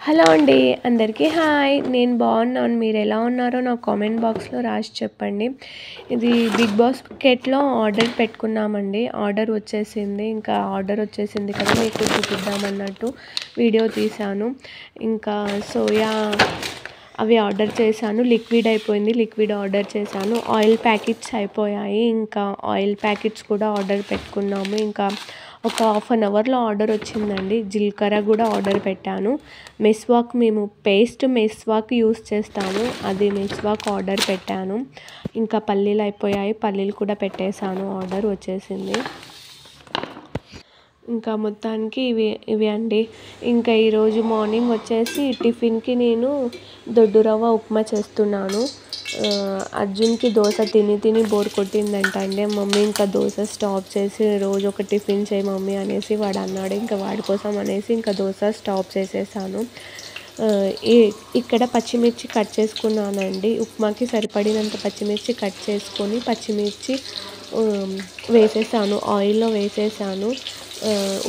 Hello అండి, అందరికీ hi. నేను బాగున్నాను. మీరు ఎలా ఉన్నారో నాకు కామెంట్ బాక్స్లో రాసి చెప్పండి. ఇది బిగ్ బాస్కెట్లో ఆర్డర్ పెట్టుకున్నామండి. ఆర్డర్ వచ్చేసింది. ఇంకా ఆర్డర్ వచ్చేసింది కదా, మీకు చూపిద్దామన్నట్టు వీడియో తీశాను. ఇంకా సోయా అవి ఆర్డర్ చేశాను. లిక్విడ్ అయిపోయింది, లిక్విడ్ ఆర్డర్ చేశాను. ఆయిల్ ప్యాకెట్స్ అయిపోయాయి, ఇంకా ఆయిల్ ప్యాకెట్స్ కూడా ఆర్డర్ పెట్టుకున్నాము. ఇంకా ఒక హాఫ్ అన్ అవర్లో ఆర్డర్ వచ్చిందండి. జీలకర్ర కూడా ఆర్డర్ పెట్టాను. మెస్వాక్ మేము మెస్వాక్ యూస్ చేస్తాము, అది మెస్వాక్ ఆర్డర్ పెట్టాను. ఇంకా పల్లీలు అయిపోయాయి, పల్లీలు కూడా పెట్టేశాను. ఆర్డర్ వచ్చేసింది. ఇంకా మొత్తానికి ఇవి అండి. ఇంకా ఈరోజు మార్నింగ్ వచ్చేసి టిఫిన్కి నేను దొడ్డు రవ్వ ఉప్మా చేస్తున్నాను. అర్జున్కి దోశ తిని బోర్ కొట్టిందంట అండి. మమ్మీ ఇంకా దోశ స్టాప్ చేసి రోజు ఒక టిఫిన్ చేయి మమ్మీ అనేసి వాడు అన్నాడు. ఇంకా వాడి కోసం అనేసి ఇంకా దోశ స్టాప్ చేసేసాను. ఇక్కడ పచ్చిమిర్చి కట్ చేసుకున్నానండి. ఉప్మాకి సరిపడినంత పచ్చిమిర్చి కట్ చేసుకొని పచ్చిమిర్చి వేసేసాను, ఆయిల్లో వేసేసాను.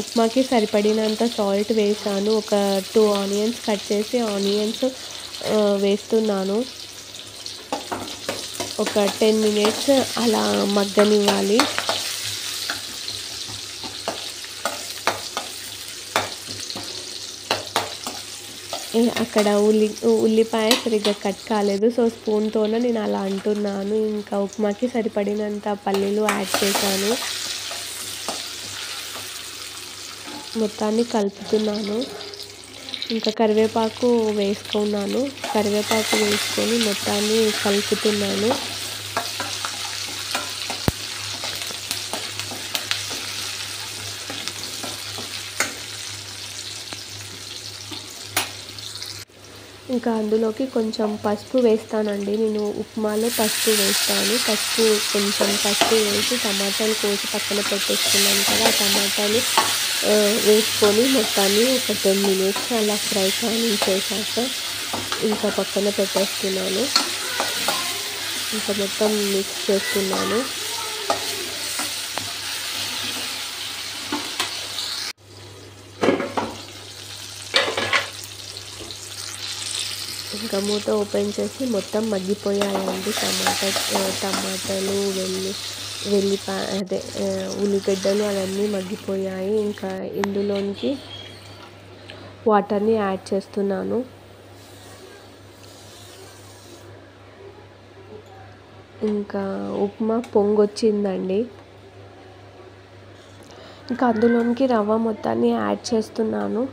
ఉప్మాకి సరిపడినంత సాల్ట్ వేసాను. ఒక 2 ఆనియన్స్ కట్ చేసి ఆనియన్స్ వేస్తున్నాను. ఒక 10 మినిట్స్ అలా మగ్గనివ్వాలి. అక్కడ ఉల్లిపాయ సరిగ్గా కట్ కాలేదు, సో స్పూన్తోనే నేను అలా అంటున్నాను. ఇంకా ఉప్మాకి సరిపడినంత పల్లీలు యాడ్ చేశాను. మొత్తాన్ని కలుపుతున్నాను. ఇంకా కరివేపాకు వేసుకున్నాను. కరివేపాకు వేసుకొని మొత్తాన్ని కలుపుతున్నాను. ఇంకా అందులోకి కొంచెం పసుపు వేస్తానండి. నేను ఉప్మాలో పసుపు వేస్తాను. కొంచెం పసుపు వేసి టమాటాలు కోసి పక్కన పెట్టేసుకున్నాను కదా, ఆ టమాటాలు వేసుకొని మొత్తాన్ని ఒక 10 మినిట్స్ అలా ఫ్రై చేశాక ఇంకా పక్కన పెట్టేస్తున్నాను. ఇంకా మొత్తం మిక్స్ చేస్తున్నాను. ఇంకా మూత ఓపెన్ చేసి మొత్తం మగ్గిపోయాయండి టమాటాలు, ఉల్లిగడ్డలు అవన్నీ మగ్గిపోయాయి. ఇంకా ఇందులోనికి వాటర్ని యాడ్ చేస్తున్నాను. ఇంకా ఉప్మా పొంగొచ్చిందండి. ఇంకా అందులోనికి రవ్వ మొత్తాన్ని యాడ్ చేస్తున్నాను.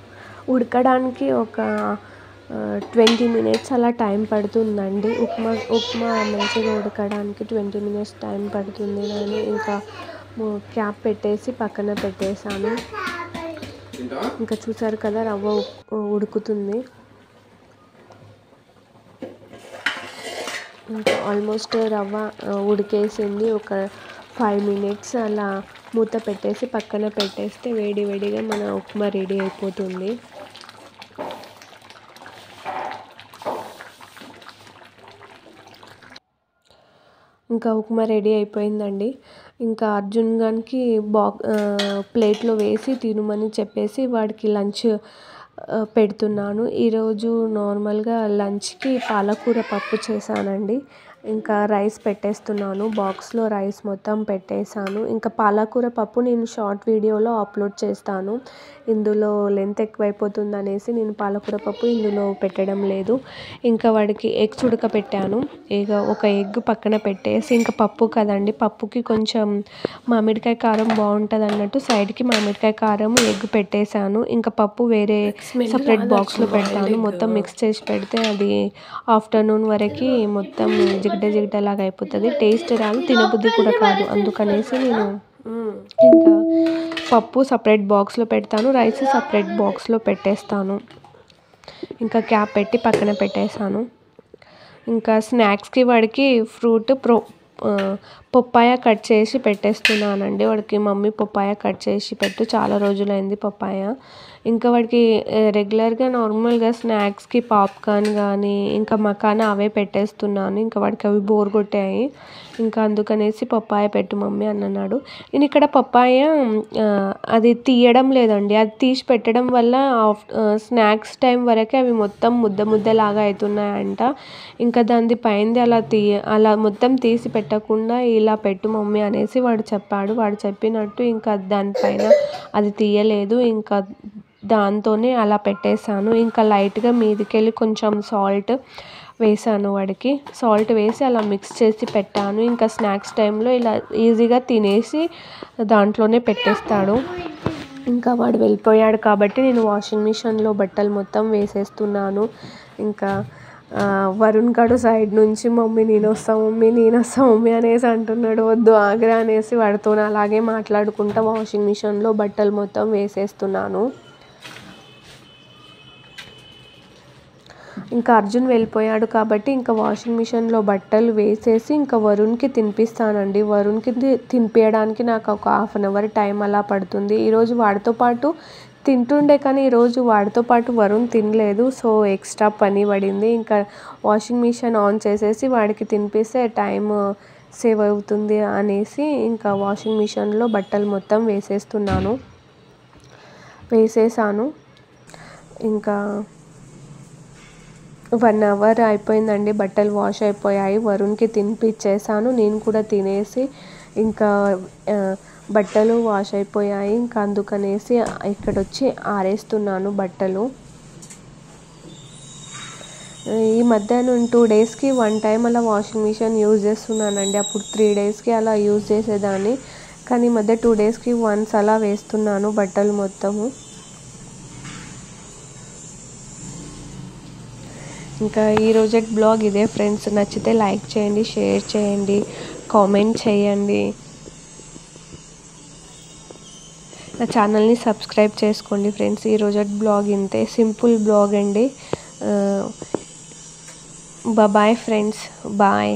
ఉడకడానికి ఒక 20 మినిట్స్ అలా టైం పడుతుందండి. ఉప్మా మంచిగా ఉడకడానికి 20 మినిట్స్ టైం పడుతుంది. నేను ఇంకా క్యాప్ పెట్టేసి పక్కన పెట్టేశాను. ఇంకా చూసారు కదా, రవ్వ ఉడుకుతుంది. ఇంకా ఆల్మోస్ట్ రవ్వ ఉడికేసింది. ఒక 5 మినిట్స్ అలా మూత పెట్టేసి పక్కన పెట్టేస్తే వేడిగా మన ఉప్మా రెడీ అయిపోతుంది. ఇంకా ఉప్మా రెడీ అయిపోయిందండి. ఇంకా అర్జున్ గారికి ప్లేట్లో వేసి తినమని చెప్పేసి వాడికి లంచ్ పెడుతున్నాను. ఈరోజు నార్మల్గా లంచ్కి పాలకూర పప్పు చేశానండి. ఇంకా రైస్ పెట్టేస్తున్నాను. బాక్స్లో రైస్ మొత్తం పెట్టేశాను. ఇంకా పాలకూర పప్పు నేను షార్ట్ వీడియోలో అప్లోడ్ చేస్తాను. ఇందులో లెంత్ ఎక్కువైపోతుంది అనేసి నేను పాలకూర పప్పు ఇందులో పెట్టడం లేదు. ఇంకా వాడికి ఎగ్స్ ఉడకపెట్టాను. ఒక ఎగ్ పక్కన పెట్టేసి, ఇంకా పప్పు కదండి, పప్పుకి కొంచెం మామిడికాయ కారం బాగుంటుంది అన్నట్టు సైడ్కి మామిడికాయ కారం ఎగ్ పెట్టేశాను. ఇంకా పప్పు వేరే సపరేట్ బాక్స్లో పెడతాను. మొత్తం మిక్స్ చేసి పెడితే అది ఆఫ్టర్నూన్ వరకు మొత్తం జిగటలాగా అయిపోతుంది. టేస్ట్ రాదు, తినబుద్ధి కూడా కాదు. అందుకనేసి నేను ఇంకా పప్పు సపరేట్ బాక్స్లో పెడతాను, రైస్ సపరేట్ బాక్స్లో పెట్టేస్తాను. ఇంకా క్యాప్ పెట్టి పక్కన పెట్టేశాను. ఇంకా స్నాక్స్కి వాడికి పప్పాయ కట్ చేసి పెట్టేస్తున్నానండి. వాడికి మమ్మీ పప్పాయ కట్ చేసి పెట్టు, చాలా రోజులైంది పప్పాయ. ఇంకా వాడికి రెగ్యులర్గా నార్మల్గా స్నాక్స్కి పాప్కార్న్ కానీ ఇంకా మకానా అవే పెట్టేస్తున్నాను. ఇంకా వాడికి అవి బోర్ కొట్టాయి. ఇంకా అందుకనేసి పప్పాయ పెట్టు మమ్మీ అని అన్నాడు. నేను ఇక్కడ పప్పాయ అది తీయడం లేదండి. అది తీసి పెట్టడం వల్ల స్నాక్స్ టైం వరకే అవి మొత్తం ముద్దలాగా అవుతున్నాయంట. ఇంకా దానిది పైంది అలా మొత్తం తీసి పెట్టకుండా ఇలా పెట్టు మమ్మీ అనేసి వాడు చెప్పాడు. వాడు చెప్పినట్టు ఇంకా దానిపైన అది తీయలేదు. ఇంకా దాంతోనే అలా పెట్టేశాను. ఇంకా లైట్గా మీదికెళ్ళి కొంచెం సాల్ట్ వేసాను. వాడికి సాల్ట్ వేసి అలా మిక్స్ చేసి పెట్టాను. ఇంకా స్నాక్స్ టైంలో ఇలా ఈజీగా తినేసి దాంట్లోనే పెట్టేస్తాడు. ఇంకా వాడు వెళ్ళిపోయాడు కాబట్టి నేను వాషింగ్ మిషన్లో బట్టలు మొత్తం వేసేస్తున్నాను. ఇంకా వరుణ్ గడు సైడ్ నుంచి మమ్మీ నేను వస్తా మమ్మీ అనేసి అంటున్నాడు. వద్దు ఆగ్రా అనేసి వాడితో అలాగే మాట్లాడుకుంటా వాషింగ్ మిషన్లో బట్టలు మొత్తం వేసేస్తున్నాను. ఇంకా అర్జున్ వెళ్ళిపోయాడు కాబట్టి ఇంకా వాషింగ్ మిషన్లో బట్టలు వేసేసి ఇంకా వరుణ్కి తినిపిస్తానండి. వరుణ్కి తినిపించడానికి నాకు ఒక 1/2 అవర్ టైం అలా పడుతుంది. ఈరోజు వాడితో పాటు తింటుండే కానీ ఈరోజు వాడితో పాటు వరుణ్ తినలేదు. సో ఎక్స్ట్రా పని పడింది. ఇంకా వాషింగ్ మిషన్ ఆన్ చేసేసి వాడికి తినిపిస్తే టైం సేవ్ అవుతుంది అనేసి ఇంకా వాషింగ్ మిషన్లో బట్టలు మొత్తం వేసేసాను. ఇంకా 1 అవర్ అయిపోయిందండి. బట్టలు వాష్ అయిపోయాయి. వరుణ్కి తినిపించేసాను. నేను కూడా తినేసి ఇంకా బట్టలు వాష్ అయిపోయాయి. ఇంకా అందుకనేసి ఇక్కడొచ్చి ఆరేస్తున్నాను బట్టలు. ఈ మధ్య నేను 2 డేస్కి 1 టైం అలా వాషింగ్ మిషన్ యూజ్ చేస్తున్నానండి. అప్పుడు 3 డేస్కి అలా యూజ్ చేసేదాన్ని. కానీ ఈ మధ్య 2 డేస్కి వన్స్ అలా వేస్తున్నాను బట్టలు మొత్తము. ఇంకా ఈ రోజటి బ్లాగ్ ఇదే ఫ్రెండ్స్. నచ్చితే లైక్ చేయండి, షేర్ చేయండి, కామెంట్ చేయండి. నా ఛానల్ని సబ్స్క్రైబ్ చేసుకోండి ఫ్రెండ్స్. ఈ రోజటి బ్లాగ్ ఇంతే, సింపుల్ బ్లాగ్ అండి. Bye friends, bye.